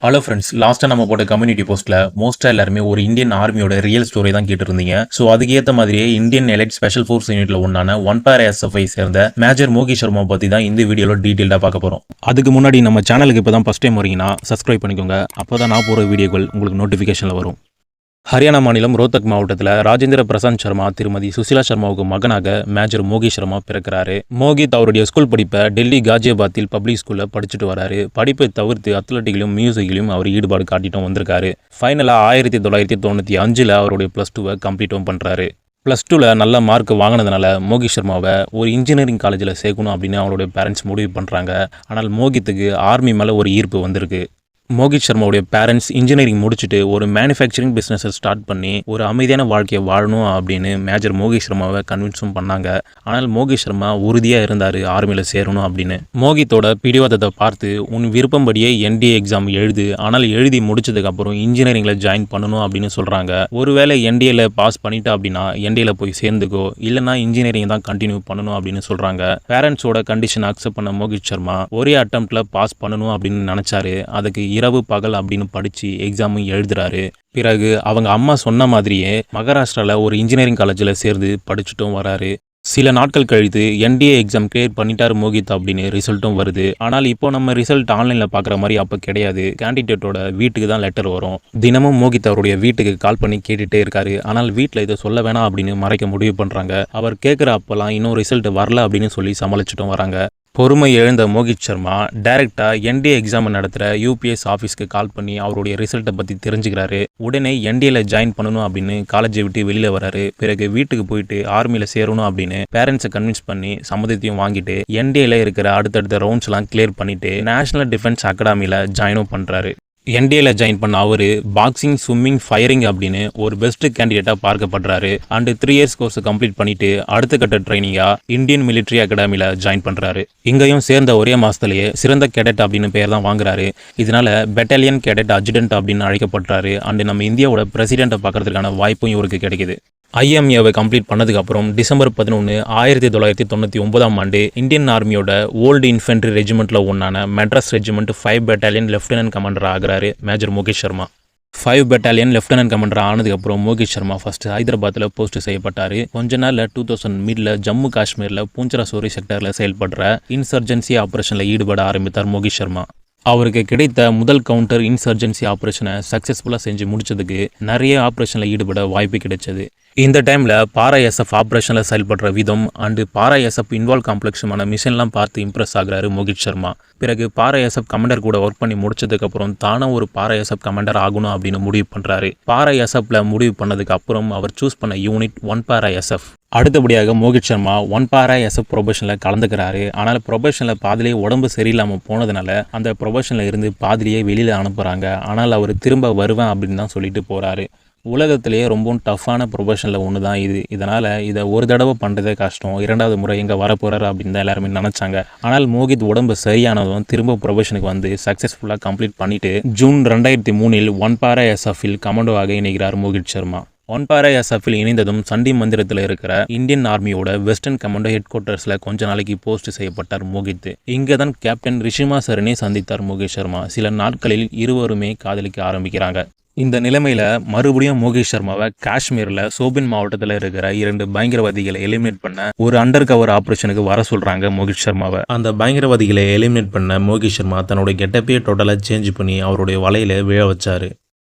Hello friends, லாஸ்ட்டாக நம்ம போட்ட கம்யூனிட்டி போஸ்ட்டில் மோஸ்ட்டாக எல்லாருமே ஒரு இந்தியன் ஆர்மியோட ரியல் ஸ்டோரி தான் கேட்டுருந்தீங்க. ஸோ அதுக்கேற்ற மாதிரியே இந்தியன் எலைட் ஸ்பெஷல் ஃபோர்ஸ் யூனிட்ல ஒன்றான ஒன் பார் எஸ்எஃப்ஐ சேர்ந்த மேஜர் மோகி சர்மா பற்றி தான் இந்த வீடியோவில் டீட்டெயிலாக பார்க்க போகிறோம். அதுக்கு முன்னாடி நம்ம சேனலுக்கு இப்போ தான் ஃபஸ்ட் டைம் வரீங்கன்னா சப்ஸ்கிரைப் பண்ணிக்கோங்க. அப்போ தான் நான் போகிற வீடியோக்கள் உங்களுக்கு நோட்டிஃபிகேஷனில் வரும். ஹரியானா மாநிலம் ரோத்தக் மாவட்டத்தில் ராஜேந்திர பிரசாந்த் சர்மா திருமதி சுசிலா சர்மாவுக்கு மகனாக மேஜர் மோகி சர்மா பிறக்கிறாரு. மோகித் அவருடைய ஸ்கூல் படிப்பை டெல்லி காஜியாபாத்தில் பப்ளிக் ஸ்கூலில் படிச்சுட்டு வராரு. படிப்பை தவிர்த்து அத்லட்டிக்லையும் மியூசிக்லையும் அவர் ஈடுபாடு காட்டிட்டும் வந்திருக்காரு. ஃபைனலாக 1995 அவருடைய +2 கம்ப்ளீட்டும் பண்ணுறாரு. +2 நல்ல மார்க் வாங்கினதுனால மோகி சர்மாவை ஒரு இன்ஜினியரிங் காலேஜில் சேர்க்கணும் அப்படின்னு அவருடைய பேரண்ட்ஸ் முடிவு பண்ணுறாங்க. ஆனால் மோகித்துக்கு ஆர்மி மேலே ஒரு ஈர்ப்பு வந்திருக்கு. மோகித் சர்மாவுடைய பேரண்ட்ஸ் இன்ஜினியரிங் முடிச்சுட்டு ஒரு மேனுஃபேக்சரிங் பிஸ்னஸை ஸ்டார்ட் பண்ணி ஒரு அமைதியான வாழ்க்கையை வாழணும் அப்படின்னு மேஜர் மோகி சர்மாவை கன்வின்ஸும் பண்ணாங்க. ஆனால் மோகி சர்மா உறுதியாக இருந்தார் ஆர்மியில் சேரணும் அப்படின்னு. மோகித்தோட பிடிவாதத்தை பார்த்து உன் விருப்பம்படியே NDA எக்ஸாம் எழுது, ஆனால் எழுதி முடிச்சதுக்கப்புறம் இன்ஜினியரிங்கில் ஜாயின் பண்ணணும் அப்படின்னு சொல்கிறாங்க. ஒருவேளை NDAல பாஸ் பண்ணிட்டா அப்படின்னா NDAல போய் சேர்ந்துக்கோ, இல்லைனா இன்ஜினியரிங் தான் கண்டினியூ பண்ணணும் அப்படின்னு சொல்கிறாங்க. பேரண்ட்ஸோட கண்டிஷன் அக்செப்ட் பண்ண மோகித் சர்மா ஒரே அட்டம்ப்டில் பாஸ் பண்ணணும் அப்படின்னு நினச்சாரு. அதுக்கு இரவு பகல் அப்படின்னு படித்து எக்ஸாமும் எழுதுறாரு. பிறகு அவங்க அம்மா சொன்ன மாதிரியே மகாராஷ்டிராவில் ஒரு இன்ஜினியரிங் காலேஜில் சேர்ந்து படிச்சுட்டும் வராரு. சில நாட்கள் கழித்து NDA எக்ஸாம் கிளியர் பண்ணிட்டார் மோகித் அப்படின்னு ரிசல்ட்டும் வருது. ஆனால் இப்போ நம்ம ரிசல்ட் ஆன்லைனில் பார்க்குற மாதிரி அப்போ கிடையாது. கேண்டிடேட்டோட வீட்டுக்கு தான் லெட்டர் வரும். தினமும் மோகித் அவருடைய வீட்டுக்கு கால் பண்ணி கேட்டுகிட்டே இருக்காரு. ஆனால் வீட்டில் இதை சொல்ல வேணாம் அப்படின்னு மறைக்க முடிவு பண்ணுறாங்க. அவர் கேட்குற அப்போல்லாம் இன்னும் ரிசல்ட் வரல அப்படின்னு சொல்லி சமாளிச்சுட்டும் வராங்க. பொறுமை எழுந்த மோகித் சர்மா டைரெக்டாக NDA எக்ஸாம் நடத்துகிற UPS ஆஃபீஸ்க்கு கால் பண்ணி அவருடைய ரிசல்ட்டை பற்றி தெரிஞ்சுக்கிறாரு. உடனே NDAல ஜாயின் பண்ணணும் அப்படின்னு காலேஜை விட்டு வெளியில் வராரு. பிறகு வீட்டுக்கு போயிட்டு ஆர்மியில் சேரணும் அப்படின்னு பேரண்ட்ஸை கன்வின்ஸ் பண்ணி சம்மதத்தையும் வாங்கிட்டு NDAல இருக்கிற அடுத்தடுத்த ரவுண்ட்ஸ்லாம் கிளியர் பண்ணிட்டு நேஷனல் டிஃபென்ஸ் அகாடமியில் ஜாயினும் பண்ணுறாரு. NDAல ஜாயின் பண்ண அவர் பாக்ஸிங், ஸ்விம்மிங், ஃபயரிங் அப்படின்னு ஒரு பெஸ்ட் கேண்டிடேட்டாக பார்க்கப்படுறாரு. அண்ட் 3 இயர்ஸ் கோர்ஸ் கம்ப்ளீட் பண்ணிட்டு அடுத்த கட்ட ட்ரைனிங்காக இந்தியன் மிலிட்ரி அகாடமியில் ஜாயின் பண்ணுறாரு. இங்கேயும் சேர்ந்த ஒரே மாதத்துலேயே சிறந்த கேடட் அப்படின்னு பேர் தான் வாங்குறாரு. இதனால பெட்டாலியன் கேடட் அட்ஜுடன்ட் அப்படின்னு அழைக்கப்படுறாரு. அண்ட் நம்ம இந்தியாவோட பிரசிடெண்ட்டை பார்க்கறதுக்கான வாய்ப்பும் இவருக்கு கிடைக்குது. IMAவை கம்ப்ளீட் பண்ணதுக்கப்புறம் டிசம்பர் 11, 1999 இந்தியன் ஆர்மியோட ஓல்டு இன்ஃபென்ட்ரி ரெஜிமெண்ட்டில் ஒன்றான Madras regiment 5 battalion lieutenant commander ஆகிறாரு major Mohit Sharma. 5 battalion lieutenant commander ஆனதுக்கப்புறம் மோகி சர்மா ஃபஸ்ட்டு ஹைதராபாத்தில் போஸ்ட் செய்யப்பட்டார். கொஞ்ச நாளில் 2000 மிடில் ஜம்மு காஷ்மீரில் பூஞ்சரசோரி செக்டரில் செயல்படுற இன்சர்ஜென்சி ஆப்ரேஷனில் ஈடுபட ஆரம்பித்தார் மோகி சர்மா. அவருக்கு கிடைத்த முதல் கவுண்டர் இன்சர்ஜென்சி ஆப்ரேஷனை சக்ஸஸ்ஃபுல்லாக செஞ்சு முடிச்சதுக்கு நிறைய ஆப்ரேஷனில் ஈடுபட வாய்ப்பு கிடைச்சது. இந்த டைமில் பாரா SF ஆப்ரேஷனில் செயல்படுற விதம் அண்டு பாரா SF இன்வால்வ் காம்ப்ளெக்ஸுமான மிஷன்லாம் பார்த்து இம்ப்ரெஸ் ஆகிறாரு மோகித் சர்மா. பிறகு பாரா SF கமாண்டர் கூட ஒர்க் பண்ணி முடிச்சதுக்கப்புறம் தானே ஒரு பாரா SF கமாண்டர் ஆகணும் அப்படின்னு முடிவு பண்ணுறாரு. பாரா SFல முடிவு பண்ணதுக்கு அப்புறம் அவர் சூஸ் பண்ண யூனிட் ஒன் பாரா SF. அடுத்தபடியாக மோகித் சர்மா ஒன் பாரா SF ப்ரொபேஷனில் கலந்துக்கிறாரு. ஆனால் ப்ரொபேஷனில் பாதிலேயே உடம்பு சரியில்லாமல் போனதுனால அந்த ப்ரொபேஷனில் இருந்து பாதிலேயே வெளியில் அனுப்புகிறாங்க. ஆனால் அவர் திரும்ப வருவேன் அப்படின்னு தான் சொல்லிட்டு போகிறாரு. உலகத்திலேயே ரொம்பவும் டஃப்பான ப்ரொபேஷனில் ஒன்று தான் இது. இதனால் இதை ஒரு தடவை பண்ணுறதே கஷ்டம், 2வது முறை எங்கே வரப்போகிறாரு அப்படின்னு தான் எல்லாருமே நினச்சாங்க. ஆனால் மோகித் உடம்பு சரியானதும் திரும்ப ப்ரொபேஷனுக்கு வந்து சக்ஸஸ்ஃபுல்லாக கம்ப்ளீட் பண்ணிவிட்டு ஜூன் 2003 ஒன் பாரா SFல் கமாண்டோவாக இணைகிறார் மோகித் சர்மா. ஒன் பாரா SFல் இணைந்ததும் சண்டி மந்திரத்தில் இருக்கிற இந்தியன் ஆர்மியோட வெஸ்டர்ன் கமாண்டோ ஹெட் குவார்ட்டர்ஸில் கொஞ்ச நாளைக்கு போஸ்ட் செய்யப்பட்டார் மோகித். இங்கே தான் கேப்டன் ரிஷிமா சரனை சந்தித்தார் மோகித் சர்மா. சில நாட்களில் இருவருமே காதலிக்க ஆரம்பிக்கிறாங்க. இந்த நிலைமையில் மறுபடியும் மோகி சர்மாவை காஷ்மீரில் சோபின் மாவட்டத்தில் இருக்கிற 2 பயங்கரவாதிகளை எலிமினேட் பண்ண ஒரு அண்டர் கவர் ஆப்ரேஷனுக்கு வர சொல்கிறாங்க மோகித் சர்மாவை. அந்த பயங்கரவாதிகளை எலிமினேட் பண்ண மோகி சர்மா தன்னுடைய கெட்டப்பையே டோட்டலாக சேஞ்ச் பண்ணி அவருடைய வலையில் விழ வச்சார்.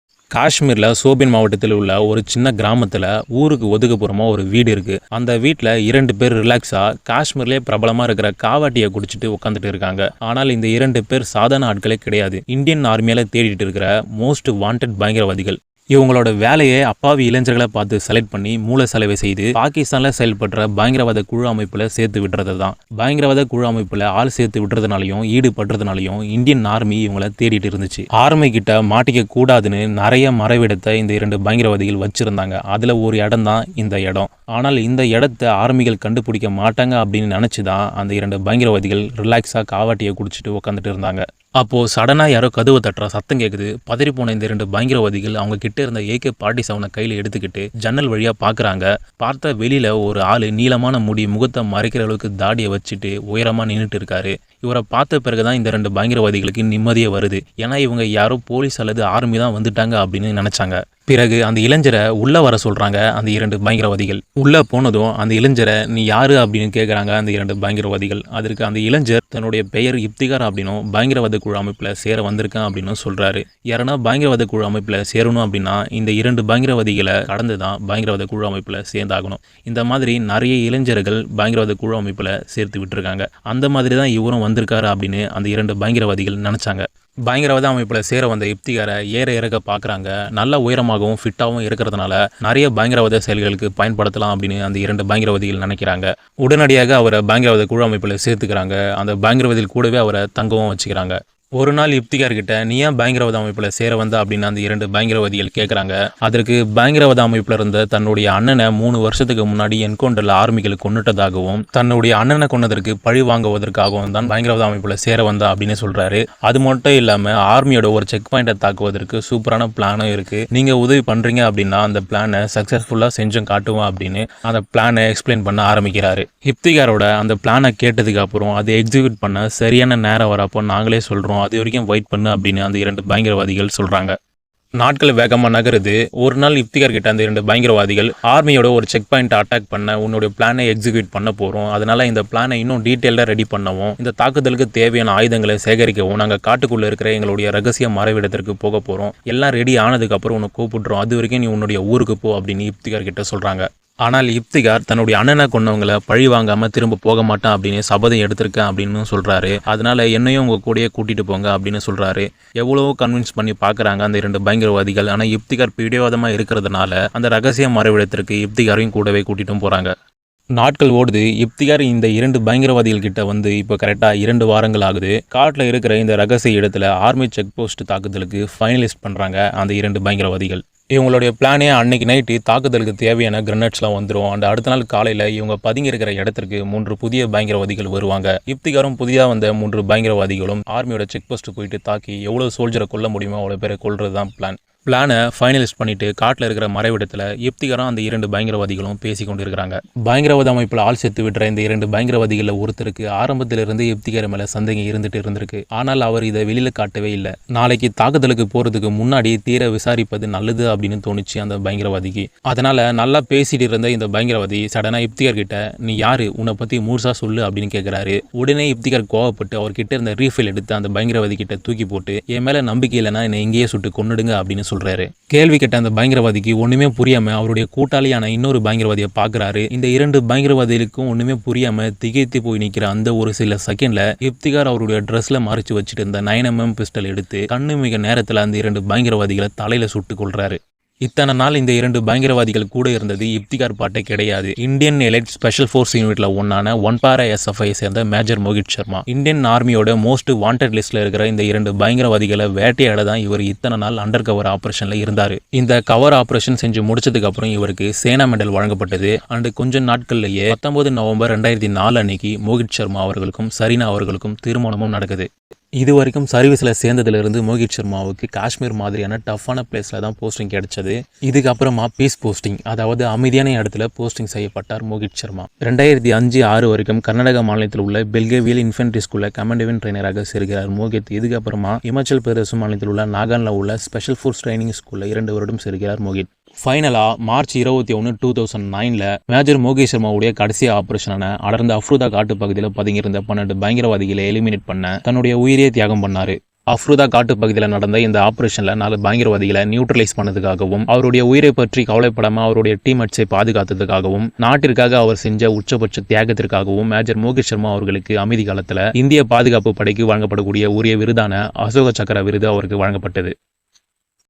காஷ்மீரில் சோபின் மாவட்டத்தில் உள்ள ஒரு சின்ன கிராமத்தில் ஊருக்கு ஒதுக்குப்புறமாக ஒரு வீடு இருக்குது. அந்த வீட்டில் 2 பேர் ரிலாக்ஸாக காஷ்மீர்லேயே பிரபலமாக இருக்கிற காவாட்டியை குடிச்சிட்டு உட்காந்துட்டு இருக்காங்க. ஆனால் இந்த 2 பேர் சாதாரண ஆட்களே கிடையாது. இந்தியன் ஆர்மியால் தேடிட்டு இருக்கிற மோஸ்ட் வாண்டட் பயங்கரவாதிகள். இவங்களோட வேலையை அப்பாவி இளைஞர்களை பார்த்து செலக்ட் பண்ணி மூளை செலவை செய்து பாகிஸ்தானில் செயல்படுற பயங்கரவாத குழு அமைப்பில் சேர்த்து விடுறது தான். பயங்கரவாத குழு அமைப்பில் ஆள் சேர்த்து விடுறதுனாலையும் ஈடுபடுறதுனாலையும் இந்தியன் ஆர்மி இவங்களை தேடிட்டு இருந்துச்சு. ஆர்மி கிட்ட மாட்டிக்க கூடாதுன்னு நிறைய மறைவிடத்தை இந்த 2 பயங்கரவாதிகள் வச்சிருந்தாங்க. அதில் ஒரு இடம் தான் இந்த இடம். ஆனால் இந்த இடத்த ஆர்மிகள் கண்டுபிடிக்க மாட்டாங்க அப்படின்னு நினச்சி தான் அந்த 2 பயங்கரவாதிகள் ரிலாக்ஸாக காவாட்டியை குடிச்சிட்டு உட்காந்துட்டு இருந்தாங்க. அப்போ சடனா யாரோ கதவை தட்டுற சத்தம் கேக்குது. பதறி போன இந்த 2 பயங்கரவாதிகள் அவங்க கிட்ட இருந்த AK-47 கையில எடுத்துக்கிட்டு ஜன்னல் வழியா பாக்குறாங்க. பார்த்தா வெளியில ஒரு ஆளு நீளமான முடி, முகத்தை மறைக்கிற அளவுக்கு தாடியை வச்சுட்டு உயரமா நின்னுட்டு இருக்காரு. இவரை பார்த்த பிறகுதான் இந்த 2 பயங்கரவாதிகளுக்கு நிம்மதியே வருது. ஏன்னா இவங்க யாரோ போலீஸ் அல்லது ஆர்மி தான் வந்துட்டாங்க அப்படின்னு நினைச்சாங்க. பிறகு அந்த இளைஞரை உள்ள வர சொல்றாங்க அந்த 2 பயங்கரவாதிகள். உள்ள போனதும் அந்த இளைஞரை நீ யாரு அப்படின்னு கேட்குறாங்க அந்த 2 பயங்கரவாதிகள். அதற்கு அந்த இளைஞர் தன்னுடைய பெயர் இப்திகார் அப்படின்னும் பயங்கரவாத குழு அமைப்பில் சேர வந்திருக்கேன் அப்படின்னு சொல்றாரு. யாரனா பயங்கரவாத குழு அமைப்பில் சேரணும் அப்படின்னா இந்த 2 பயங்கரவாதிகளை கடந்து தான் பயங்கரவாத குழு அமைப்பில் சேர்ந்தாகணும். இந்த மாதிரி நிறைய இளைஞர்கள் பயங்கரவாத குழு அமைப்பில் சேர்த்து விட்டுருக்காங்க. அந்த மாதிரி தான் இவரும் வந்திருக்காரு அப்படின்னு அந்த 2 பயங்கரவாதிகள் நினைச்சாங்க. பயங்கரவாத அமைப்பில் சேர வந்த இப்திகாரை ஏற இறக்க பார்க்குறாங்க. நல்ல உயரமாகவும் ஃபிட்டாகவும் இருக்கிறதுனால நிறைய பயங்கரவாத செயல்களுக்கு பயன்படுத்தலாம் அப்படின்னு அந்த 2 பயங்கரவாதிகள் நினைக்கிறாங்க. உடனடியாக அவரை பயங்கரவாத குழு அமைப்பில் சேர்த்துக்கிறாங்க. அந்த பயங்கரவாதிகள் கூடவே அவரை தங்கவும் வச்சுக்கிறாங்க. ஒரு நாள் இப்திகார் கிட்ட நீ ஏன் பயங்கரவாத அமைப்பில் சேர வந்த அப்படின்னு அந்த 2 பயங்கரவாதிகள் கேட்குறாங்க. அதற்கு பயங்கரவாத அமைப்பில் இருந்த தன்னுடைய அண்ணனை 3 வருஷத்துக்கு முன்னாடி என்கவுண்டரில் ஆர்மிகள் கொண்டுட்டதாகவும் தன்னுடைய அண்ணனை கொன்னதற்கு பழி வாங்குவதற்காகவும் தான் பயங்கரவாத அமைப்பில் சேர வந்தா அப்படின்னு சொல்றாரு. அது மட்டும் இல்லாமல் ஆர்மியோட ஒரு செக் பாயிண்டை தாக்குவதற்கு சூப்பரான பிளானும் இருக்கு. நீங்க உதவி பண்றீங்க அப்படின்னா அந்த பிளானை சக்சஸ்ஃபுல்லாக செஞ்சும் காட்டுவோம் அப்படின்னு அந்த பிளானை எக்ஸ்பிளைன் பண்ண ஆரம்பிக்கிறாரு. இப்திகாரோட அந்த பிளானை கேட்டதுக்கு அப்புறம் அதை எக்ஸிக்யூட் பண்ண சரியான நேரம் வரப்போ நாங்களே சொல்றோம், அது வரைக்கும் வெயிட் பண்ணு அப்படின்னு அந்த 2 பயங்கரவாதிகள் சொல்றாங்க. நாட்கள் வேகமாக நகருது. ஒரு நாள் இப்திகார் கிட்ட அந்த 2 பயங்கரவாதிகள் ஆர்மியோட ஒரு செக் பாயிண்ட் அட்டாக் பண்ண உன்னுடைய பிளானை எக்ஸிக்யூட் பண்ண போகிறோம், அதனால இந்த பிளானை இன்னும் டீட்டெயிலாக ரெடி பண்ணவும் இந்த தாக்குதலுக்கு தேவையான ஆயுதங்களை சேகரிக்கவும் நாங்கள் காட்டுக்குள்ளே இருக்கிற எங்களுடைய ரகசிய மறைவிடத்திற்கு போக போகிறோம், எல்லாம் ரெடி ஆனதுக்கப்புறம் உன்னை கூப்பிடுறோம், அது வரைக்கும் நீ உன்னுடைய ஊருக்கு போ அப்படின்னு இப்திகார் கிட்ட சொல்கிறாங்க. ஆனால் இப்திகார் தன்னுடைய அண்ணனை கொண்டவங்களை பழி வாங்காமல் திரும்ப போக மாட்டான் அப்படின்னு சபதம் எடுத்திருக்கேன் அப்படின்னு சொல்கிறாரு. அதனால என்னையும் உங்கள் கூடயே கூட்டிகிட்டு போங்க அப்படின்னு சொல்கிறாரு. எவ்வளவோ கன்வின்ஸ் பண்ணி பார்க்குறாங்க அந்த 2 பயங்கரவாதிகள். ஆனால் இப்திகார் பிடிவாதமாக இருக்கிறதுனால அந்த ரகசிய மறைவிடத்திற்கு இப்திகாரையும் கூடவே கூட்டிட்டும் போகிறாங்க. நாட்கள் ஓடுது. இப்திகார் இந்த 2 பயங்கரவாதிகள் கிட்ட வந்து இப்போ கரெக்டாக 2 வாரங்கள் ஆகுது. காட்டில் இருக்கிற இந்த ரகசிய இடத்துல ஆர்மி செக் போஸ்ட் தாக்குதலுக்கு ஃபைனலிஸ்ட் பண்ணுறாங்க அந்த 2 பயங்கரவாதிகள். இவங்களுடைய பிளானே அன்னைக்கு நைட்டு தாக்குதலுக்கு தேவையான கிரனேட்ஸ்லாம் வந்துடும். அந்த அடுத்த நாள் காலையில் இவங்க பதுங்கி இருக்கிற இடத்திற்கு 3 புதிய பயங்கரவாதிகள் வருவாங்க. இப்திகாரும் புதிதாக வந்த 3 பயங்கரவாதிகளும் ஆர்மியோட செக் போஸ்ட் போயிட்டு தாக்கி எவ்வளோ சோல்ஜரை கொல்ல முடியுமோ அவ்வளோ பேரை கொல்றது தான் பிளானை ஃபைனலிஸ்ட் பண்ணிட்டு காட்டில் இருக்கிற மறைவிடத்தில் இப்திகாரும் அந்த 2 பயங்கரவாதிகளும் பேசி கொண்டு இருக்கிறாங்க. பயங்கரவாத அமைப்பில் ஆள் சேர்த்து விடுற இந்த 2 பயங்கரவாதிகளில் ஒருத்தருக்கு ஆரம்பத்திலிருந்து இப்திகார் மேலே சந்தேகம் இருந்திருக்கு. ஆனால் அவர் இதை வெளியில் காட்டவே இல்லை. நாளைக்கு தாக்குதலுக்கு போகிறதுக்கு முன்னாடி தீர விசாரிப்பது நல்லது அப்படின்னு தோணுச்சு அந்த பயங்கரவாதிக்கு. அதனால நல்லா பேசிட்டு இருந்த இந்த பயங்கரவாதி சடனாக இப்திகார் கிட்ட நீ யாரு, உன்னை பற்றி முழுசா சொல்லு அப்படின்னு கேட்குறாரு. உடனே இப்திகார் கோவப்பட்டு அவர்கிட்ட இருந்த ரீஃபில் எடுத்து அந்த பயங்கரவாதி கிட்ட தூக்கி போட்டு என் மேலே நம்பிக்கை இல்லைன்னா என்னை இங்கேயே சுட்டு கொன்னுடுங்க அப்படின்னு சொல்றாரு. கேள்வி கேட்ட அந்த பயங்கரவாதிக்கு ஒண்ணுமே புரியாம அவருடைய கூட்டாளியான இன்னொரு பயங்கரவாதியை பார்க்குறாரு. இந்த 2 பயங்கரவாதிகளுக்கும் ஒண்ணுமே புரியாம திகைத்து போய் நிற்கிற அந்த ஒரு சில செகண்ட்ல இப்திகார் அவருடைய ட்ரெஸ்ல மறைச்சு வச்சுட்டு இருந்த 9mm பிஸ்டல் எடுத்து கண்ணு மிக நேரத்தில் அந்த 2 பயங்கரவாதிகளை தலையில சுட்டு கொள்றாரு. இத்தனை நாள் இந்த 2 பயங்கரவாதிகள் கூட இருந்தது இப்திகார் பாட்டே கிடையாது. இந்தியன் எலைட் ஸ்பெஷல் ஃபோர்ஸ் யூனிட்ல ஒன்னான ஒன்பாரா SFI சேர்ந்த மேஜர் மோகித் சர்மா. இந்தியன் ஆர்மியோட மோஸ்ட் வாண்டட் லிஸ்ட்ல இருக்கிற இந்த 2 பயங்கரவாதிகளை வேட்டையாட தான் இவர் இத்தனை நாள் அண்டர் கவர் ஆபரேஷன்ல இருந்தாரு. இந்த கவர் ஆபரேஷன் செஞ்சு முடிச்சதுக்கு அப்புறம் இவருக்கு சேனா மெடல் வழங்கப்பட்டது. அண்ட் கொஞ்ச நாட்கள்லயே 19 நவம்பர் 2004 அன்னைக்கு மோகித் சர்மா அவர்களுக்கும் சரினா அவர்களுக்கும் திருமணமும் நடக்குது. இது வரைக்கும் சர்வீஸில் சேர்ந்ததுலேருந்து மோகித் சர்மாவுக்கு காஷ்மீர் மாதிரியான டஃப்பான பிளேஸில் தான் போஸ்டிங் கிடைச்சது. இதுக்கப்புறமா பீஸ் போஸ்டிங், அதாவது அமைதியான இடத்துல போஸ்டிங் செய்யப்பட்டார் மோகித் சர்மா. 2005-6 வரைக்கும் கர்நாடகா மாநிலத்தில் உள்ள பெல்கேவியல் இன்ஃபென்ட்ரி ஸ்கூலில் கமாண்டோவின் ட்ரெயினராக சேர்கிறார் மோகித். இதுக்கப்புறமா இமாச்சல் பிரதேச மாநிலத்தில் உள்ள நாகானில் உள்ள ஸ்பெஷல் ஃபோர்ஸ் ட்ரைனிங் ஸ்கூலில் 2 வருடம் சேர்கிறார் மோகித். ஃபைனலாக மார்ச் 21, 2009 மேஜர் மோகித் சர்மாவுடைய கடைசி ஆபரேஷனான அடர்ந்த அஃப்ரூதா காட்டு பகுதியில் பதுங்கியிருந்த 12 பயங்கரவாதிகளை எலிமினேட் பண்ண தன்னுடைய உயிரியை தியாகம் பண்ணாரு. அஃப்ரூதா காட்டு பகுதியில் நடந்த இந்த ஆபரேஷனில் 4 பயங்கரவாதிகளை நியூட்ரலைஸ் பண்ணதுக்காகவும் அவருடைய உயிரை பற்றி கவலைப்படாமல் அவருடைய டீம்மேட்ஸை பாதுகாத்ததுக்காகவும் நாட்டிற்காக அவர் செஞ்ச உச்சபட்ச தியாகத்திற்காகவும் மேஜர் மோகித் சர்மா அவர்களுக்கு அமைதி காலத்தில் இந்திய பாதுகாப்பு படைக்கு வழங்கப்படக்கூடிய உரிய விருதான அசோக சக்கர விருது அவருக்கு வழங்கப்பட்டது.